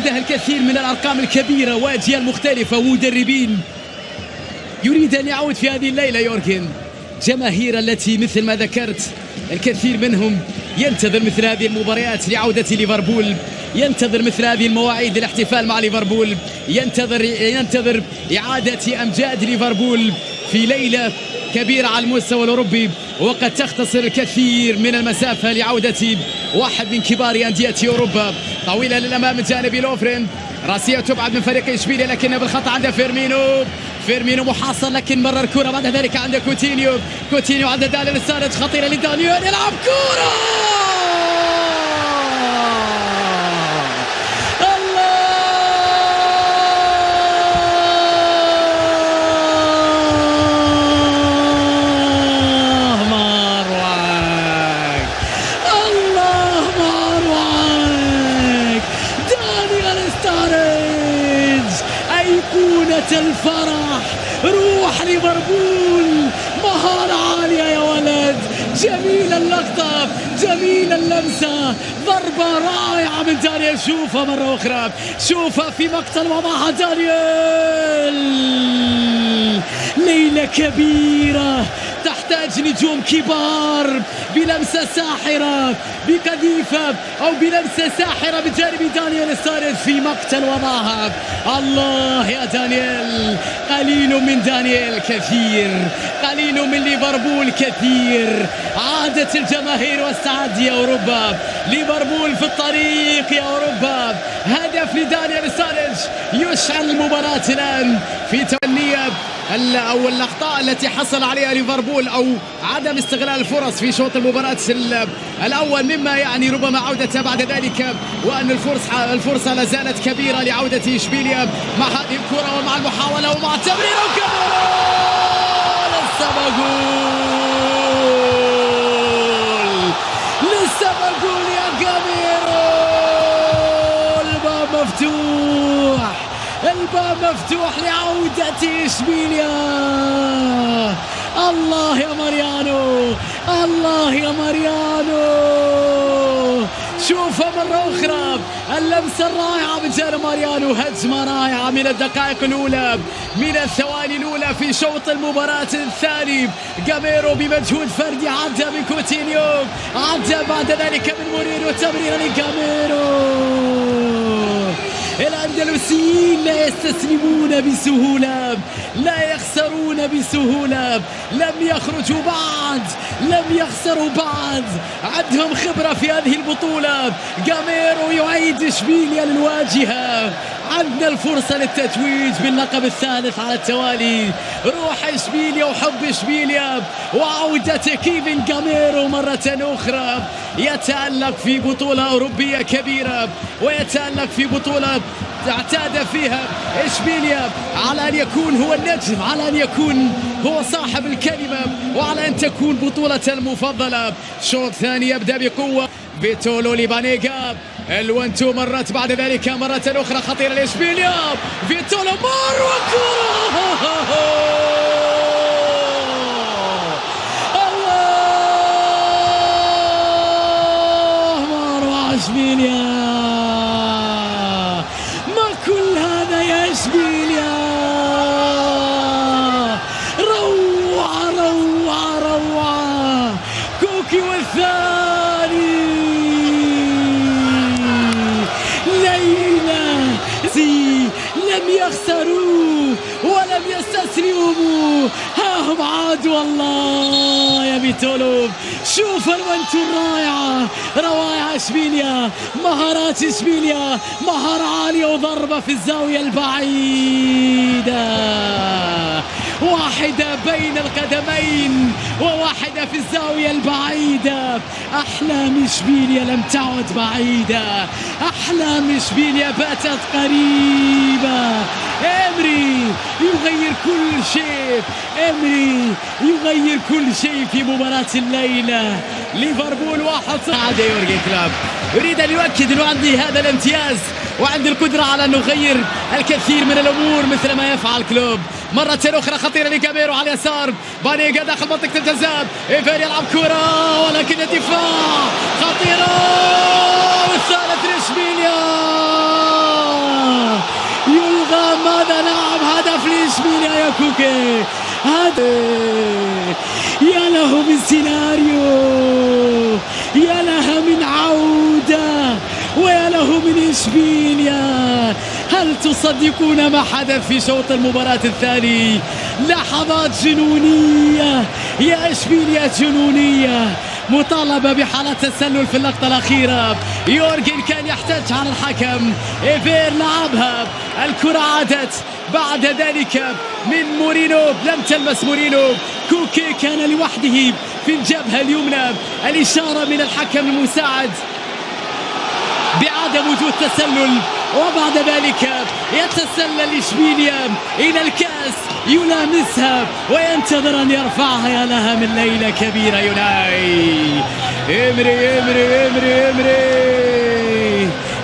عنده الكثير من الأرقام الكبيرة وأجيال مختلفة ومدربين. يريد أن يعود في هذه الليلة يورجن. جماهير التي مثل ما ذكرت الكثير منهم ينتظر مثل هذه المباريات لعودة ليفربول، ينتظر مثل هذه المواعيد للاحتفال مع ليفربول، ينتظر إعادة أمجاد ليفربول في ليلة كبيرة على المستوى الأوروبي، وقد تختصر الكثير من المسافة لعودة واحد من كبار أندية أوروبا. طويلة للأمام من جانب لوفرين، راسية تبعد من فريق إشبيلية لكن بالخطأ عند فيرمينو محاصر لكن مرر الكرة بعد ذلك عند كوتينيو عند دانيال ستاريج، خطيرة لدانيال يلعب كرة الفرح، روح ليفربول، مهارة عالية يا ولد، جميل اللقطة، جميل اللمسة، ضربة رائعة من دانيال. شوفها مرة أخرى، شوفها في مقتل وضعها دانيال. ليلة كبيرة تحتاج نجوم كبار بلمسة ساحرة بقذيفة أو بلمسة ساحرة بجانب دانيال ستاريج في مقتل وضعها. الله يا دانيال، قليل من دانيال كثير، قليل من ليفربول كثير. عادت الجماهير واستعد يا أوروبا، ليفربول في الطريق يا أوروبا. هدف لدانيال ستاريج يشعل المباراة الآن في تولية أو الأخطاء التي حصل عليها ليفربول أو عدم استغلال الفرص في شوط المباراة الأول، مما يعني ربما عودتها بعد ذلك، وأن الفرصة لا زالت كبيرة لعودة إشبيلية مع هذه الكرة ومع المحاولة ومع التمرير لسه بقول يا كاميرو. الباب مفتوح، الباب مفتوح لعودة إشبيلية. الله يا ماريانو، الله يا ماريانو. شوفها مرة أخرى، اللمسة الرائعة من جانب ماريانو، هجمة رائعة من الدقائق الأولى، من الثواني الأولى في شوط المباراة الثاني. جاميرو بمجهود فردي عدى من كوتينيو، عدى بعد ذلك من مورينيو، تمريرة لجاميرو. الأندلسيين لا يستسلمون بسهولة، لا يخسرون بسهولة، لم يخرجوا بعد، لم يخسروا بعد، عندهم خبرة في هذه البطولة. جاميرو يعيد إشبيلية للواجهة. عندنا الفرصة للتتويج باللقب الثالث على التوالي. روح إشبيلية وحب إشبيلية وعودة كيفن جاميرو مرة أخرى. يتألق في بطولة أوروبية كبيرة، ويتألق في بطولة اعتاد فيها إشبيلية على أن يكون هو النجم، على أن يكون هو صاحب الكلمة، وعلى أن تكون بطولة المفضلة. شوط ثاني يبدأ بقوة. فيتولو لبانيغا، الوانتو مرت بعد ذلك مرة أخرى خطيرة لإشبيلية. فيتولو مر وكرة إشبيلية. ما كل هذا يا إشبيلية، روعة روعة روعة. كوكي والثاني، ليلة لم يخسروا ولم يستسلموا، ها هم عادوا. الله يا فيتولو، شوف الوانتو الرائعة، روائع إشبيلية، مهارات إشبيلية، مهارة عالية وضربة في الزاوية البعيدة، واحدة بين القدمين وواحدة في الزاوية البعيدة. أحلام إشبيلية لم تعد بعيدة، أحلام إشبيلية باتت قريبة. إمري يغير كل شيء، إمري يغير كل شيء في مباراة الليلة. ليفربول 1-0. عاد يورجن كلوب يريد أن يؤكد أنه عندي هذا الامتياز وعندي القدرة على أن أغير الكثير من الأمور مثل ما يفعل كلوب. مرة أخرى خطيرة لجاميرو على اليسار، بانيغا داخل منطقة الجزاء، إيفير يلعب كرة ولكن الدفاع خطيرة، والثالث لإشبيلية. كوكي، هذا يا له من سيناريو، يا لها من عودة، ويا له من إشبيليا. هل تصدقون ما حدث في شوط المباراة الثاني؟ لحظات جنونية يا إشبيليا، جنونية. مطالبة بحالة تسلل في اللقطة الأخيرة، يورجن كان يحتاج على الحكم، إيفير لعبها، الكرة عادت بعد ذلك من مورينو، لم تلمس مورينو، كوكي كان لوحده في الجبهة اليمنى، الإشارة من الحكم المساعد بعدم وجود تسلل، وبعد ذلك يتسلل إشبيليا إلى الكأس، يلامسها وينتظر أن يرفعها. يا لها من ليلة كبيرة يوناي. إمري إمري إمري إمري